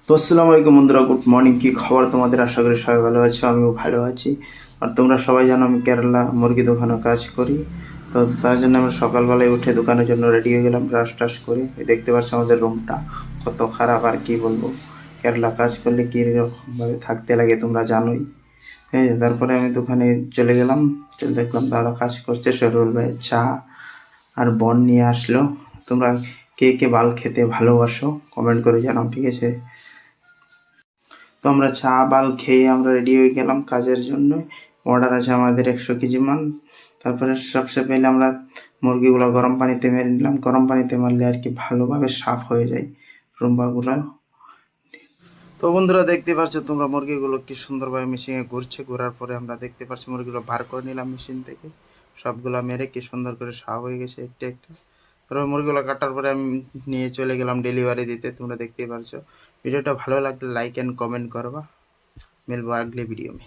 তো আসসালামু আলাইকুম বন্ধুরা, গুড মর্নিং। কি খবর তোমাদের? আশা করি সবাই ভালো আছো, আমিও ভালো আছি। আর তোমরা সবাই জানো আমি কেরালা মুরগি দোকানে কাজ করি। তো তার জন্য আমরা সকালবেলায় উঠে দোকানের জন্য রেডি হয়ে গেলাম, ব্রাশ টাশ করে। এই দেখতে পাচ্ছ আমাদের রুমটা কত খারাপ, আর কি বলবো। কেরালা কাজ করলে কী রকমভাবে থাকতে লাগে তোমরা জানোই। হ্যাঁ, তারপরে আমি দোকানে চলে গেলাম। চলে দেখলাম দাদা কাজ করছে, শরীরুল ভাই চা আর বন নিয়ে আসলো। তোমরা কে কে বাল খেতে ভালোবাসো কমেন্ট করে জানাও, ঠিক আছে? তো আমরা চা বাল খেয়ে আমরা রেডি হয়ে গেলাম কাজের জন্য। অর্ডার আছে আমাদের 100 কেজি মান। তারপরে সবসে পেলে আমরা মুরগিগুলো গরম পানিতে মেরে নিলাম। গরম পানিতে মারলে আর কি ভালোভাবে সাফ হয়ে যায় রুম্বাগুলো। তো বন্ধুরা দেখতে পাচ্ছ তোমরা মুরগিগুলো কি সুন্দরভাবে মেশিনে ঘুরছে। ঘোরার পরে আমরা দেখতে পাচ্ছি মুরগিগুলো বার করে নিলাম মেশিন থেকে। সবগুলো মেরে কি সুন্দর করে সাফ হয়ে গেছে একটা একটা। তারপর মুরগিগুলো কাটার পরে আমি নিয়ে চলে গেলাম ডেলিভারি দিতে। তোমরা দেখতেই পারছো। ভিডিওটা ভালো লাগলে लाइक एंड कमेंट करवा। मिलवा अगले वीडियो में।